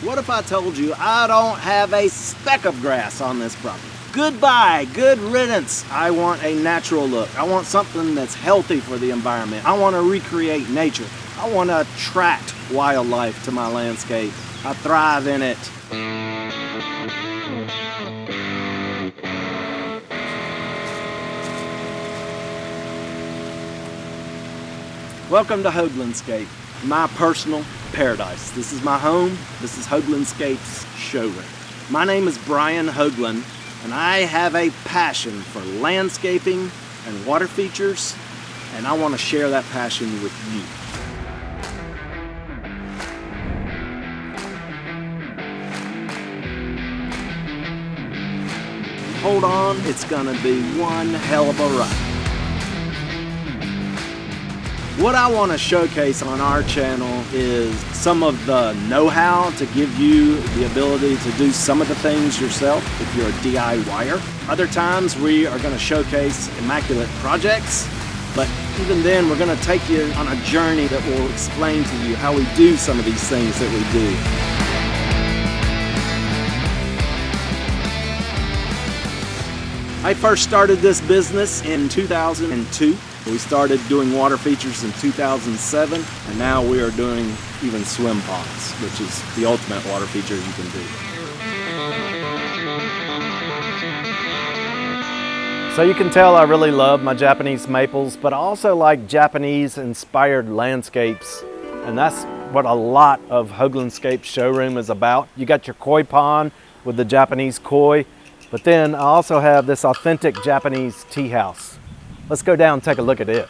What if I told you I don't have a speck of grass on this property? Goodbye, good riddance. I want a natural look. I want something that's healthy for the environment. I want to recreate nature. I want to attract wildlife to my landscape. I thrive in it. Welcome to Hoaglandscape, my personal paradise. This is my home. This is Hoaglandscape's showroom. My name is Brian Hoagland, and I have a passion for landscaping and water features, and I want to share that passion with you. Hold on, it's gonna be one hell of a ride. What I want to showcase on our channel is some of the know-how to give you the ability to do some of the things yourself if you're a DIYer. Other times we are going to showcase immaculate projects, but even then we're going to take you on a journey that will explain to you how we do some of these things that we do. I first started this business in 2002. We started doing water features in 2007, and now we are doing even swim ponds, which is the ultimate water feature you can do. So you can tell I really love my Japanese maples, but I also like Japanese-inspired landscapes, and that's what a lot of Hoaglandscape showroom is about. You got your koi pond with the Japanese koi, but then I also have this authentic Japanese tea house. Let's go down and take a look at it.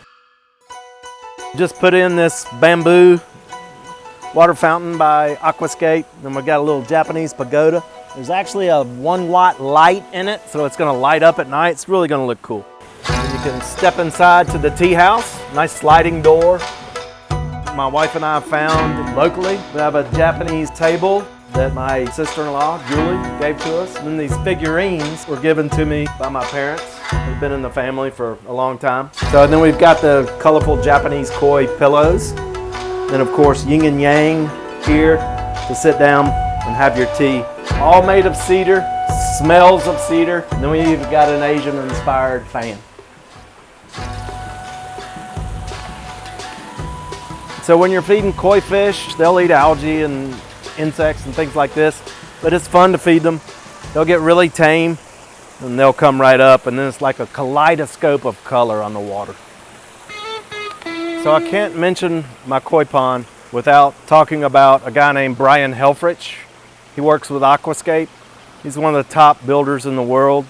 Just put in this bamboo water fountain by Aquascape, and we got a little Japanese pagoda. There's actually a 1-watt light in it, so it's gonna light up at night. It's really gonna look cool. And you can step inside to the tea house, nice sliding door. My wife and I found locally. We have a Japanese table that my sister-in-law, Julie, gave to us. And then these figurines were given to me by my parents. They've been in the family for a long time. So then we've got the colorful Japanese koi pillows. Then of course yin and yang here to sit down and have your tea. All made of cedar, smells of cedar. And then we even got an Asian-inspired fan. So when you're feeding koi fish, they'll eat algae and insects and things like this, but it's fun to feed them. They'll get really tame and they'll come right up, and then it's like a kaleidoscope of color on the water. So I can't mention my koi pond without talking about a guy named Brian Hoagland. He works with Aquascape. He's one of the top builders in the world.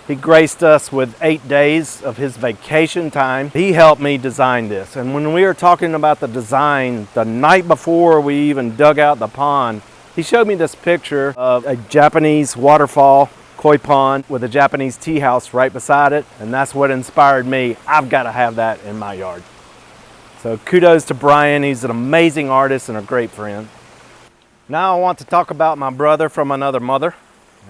He graced us with 8 days of his vacation time. He helped me design this. And when we were talking about the design, the night before we even dug out the pond, he showed me this picture of a Japanese waterfall, koi pond, with a Japanese tea house right beside it. And that's what inspired me. I've got to have that in my yard. So kudos to Brian. He's an amazing artist and a great friend. Now I want to talk about my brother from another mother.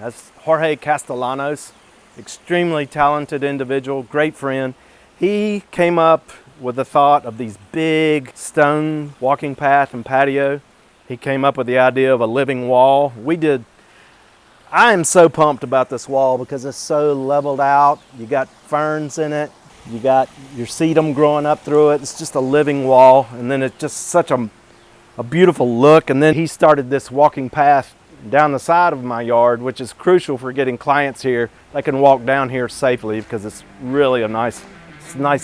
That's Jorge Castellanos. Extremely talented individual, great friend. He came up with the thought of these big stone walking path and patio. He came up with the idea of a living wall. I am so pumped about this wall because it's so leveled out. You got ferns in it. You got your sedum growing up through it. It's just a living wall. And then it's just such a beautiful look. And then he started this walking path down the side of my yard, which is crucial for getting clients here. They can walk down here safely because it's really a nice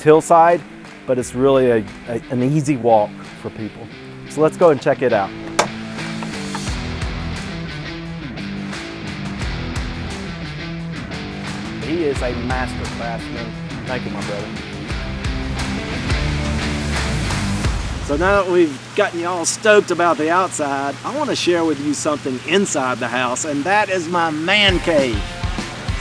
hillside, but it's really an easy walk for people. So let's go and check it out. He is a master craftsman. Thank you, my brother. So now that we've gotten you all stoked about the outside, I want to share with you something inside the house, and that is my man cave.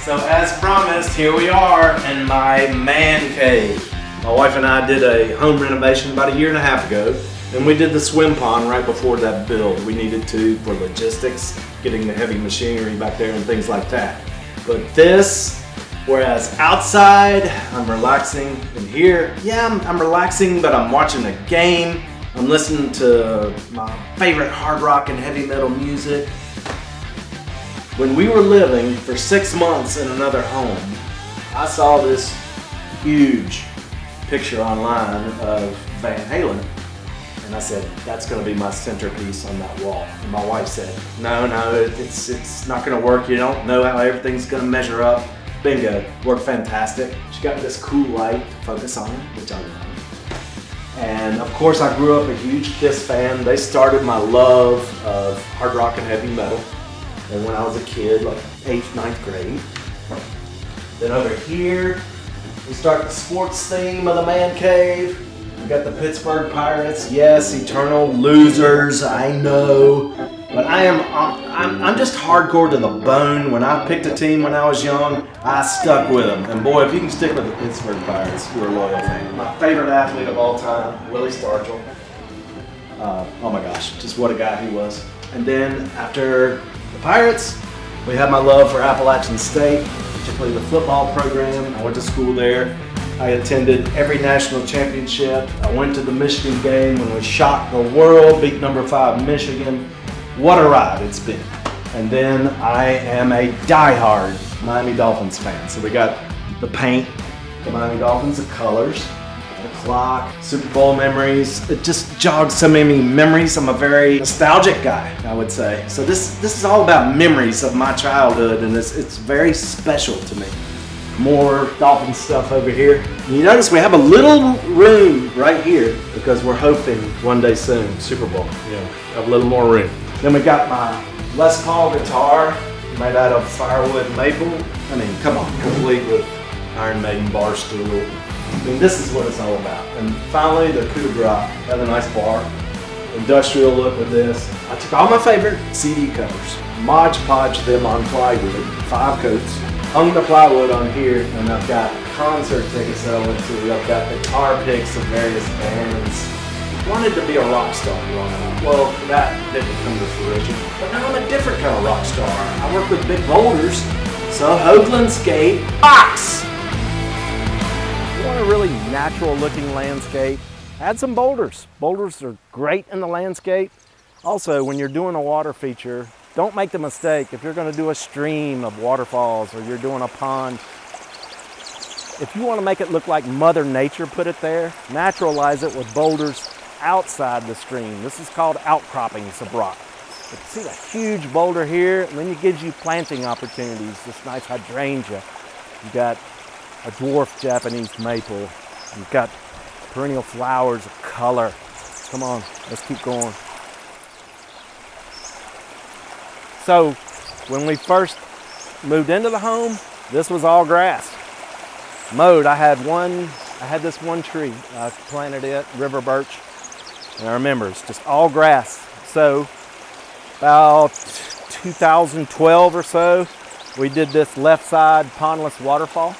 So as promised, here we are in my man cave. My wife and I did a home renovation about 1.5 years ago, and we did the swim pond right before that build. We needed to for logistics, getting the heavy machinery back there and things like that. But this, whereas outside I'm relaxing, and here, yeah, I'm relaxing, but I'm watching a game. I'm listening to my favorite hard rock and heavy metal music. When we were living for 6 months in another home, I saw this huge picture online of Van Halen, and I said, that's gonna be my centerpiece on that wall. And my wife said, no, it's not gonna work. You don't know how everything's gonna measure up. Bingo, worked fantastic. She got this cool light to focus on it, which I love. And of course I grew up a huge Kiss fan. They started my love of hard rock and heavy metal. And when I was a kid, like 8th, 9th grade. Then over here, we start the sports theme of the man cave. We got the Pittsburgh Pirates. Yes, eternal losers, I know. But I'm just hardcore to the bone. When I picked a team when I was young, I stuck with them. And boy, if you can stick with the Pittsburgh Pirates, you're a loyal fan. My favorite athlete of all time, Willie Stargell. Oh my gosh, just what a guy he was. And then after the Pirates, we had my love for Appalachian State, particularly the football program. I went to school there. I attended every national championship. I went to the Michigan game when we shocked the world, beat number 5 Michigan. What a ride it's been. And then I am a diehard Miami Dolphins fan. So we got the paint, the Miami Dolphins, the colors, the clock, Super Bowl memories. It just jogs so many memories. I'm a very nostalgic guy, I would say. So this is all about memories of my childhood, and it's very special to me. More Dolphin stuff over here. And you notice we have a little room right here because we're hoping one day soon, Super Bowl, have a little more room. Then we got my Les Paul guitar made out of firewood maple. I mean, come on, complete with Iron Maiden bar stool. I mean, this is what it's all about. And finally, the coup de grace. Got a nice bar. Industrial look with this. I took all my favorite CD covers, Mod Podged them on plywood, 5 coats, hung the plywood on here, and I've got concert tickets that I went to. I've got guitar picks of various bands. Wanted to be a rock star growing up. Well, that didn't come to fruition. But now I'm a different kind of rock star. I work with big boulders. So Hoaglandscape box. You want a really natural looking landscape? Add some boulders. Boulders are great in the landscape. Also, when you're doing a water feature, don't make the mistake. If you're going to do a stream of waterfalls or you're doing a pond, if you want to make it look like Mother Nature put it there, naturalize it with boulders outside the stream. This is called outcroppings of rock. But see that huge boulder here, and then it gives you planting opportunities. This nice hydrangea. You've got a dwarf Japanese maple. You've got perennial flowers of color. Come on, let's keep going. So when we first moved into the home, this was all grass. Mowed, I had this one tree. I planted it, river birch. And I remember it's just all grass. So about 2012 or so, we did this left side pondless waterfall.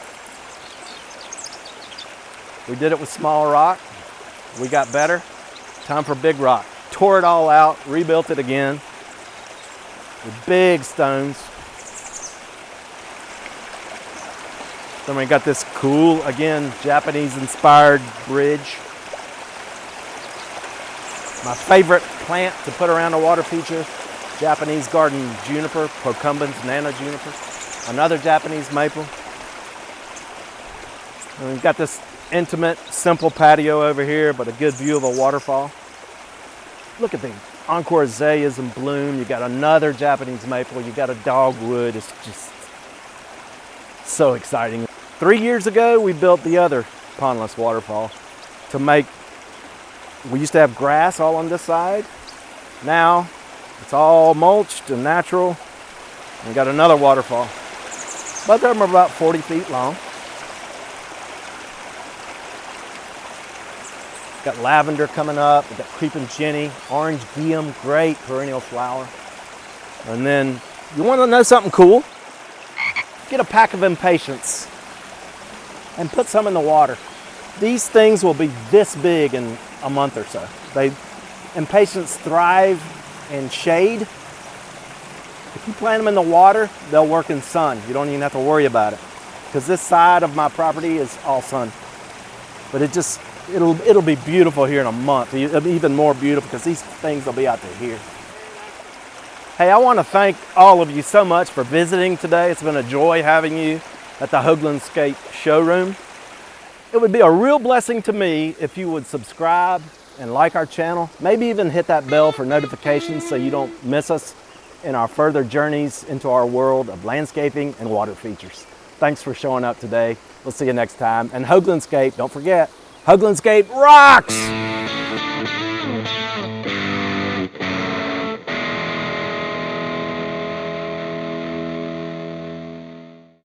We did it with small rock. We got better. Time for big rock. Tore it all out, rebuilt it again with big stones. Then we got this cool, again, Japanese inspired bridge. My favorite plant to put around a water feature, Japanese garden juniper, procumbens, nano juniper. Another Japanese maple. And we've got this intimate, simple patio over here, but a good view of a waterfall. Look at the encore azaleas in bloom. You got another Japanese maple. You got a dogwood. It's just so exciting. 3 years ago, we built the other pondless waterfall to make. We used to have grass all on this side. Now it's all mulched and natural. We got another waterfall. Both of them are about 40 feet long. Got lavender coming up. We got creeping jenny, orange guium, great perennial flower. And then you want to know something cool? Get a pack of impatiens and put some in the water. These things will be this big in a month or so. Impatiens thrive in shade. If you plant them in the water, they'll work in sun. You don't even have to worry about it because this side of my property is all sun. But it just It'll be beautiful here in a month. It'll be even more beautiful because these things will be out to here. Hey, I want to thank all of you so much for visiting today. It's been a joy having you at the Hoaglandscape showroom. It would be a real blessing to me if you would subscribe and like our channel. Maybe even hit that bell for notifications so you don't miss us in our further journeys into our world of landscaping and water features. Thanks for showing up today. We'll see you next time. And Hoaglandscape, don't forget, Hoaglandscape rocks!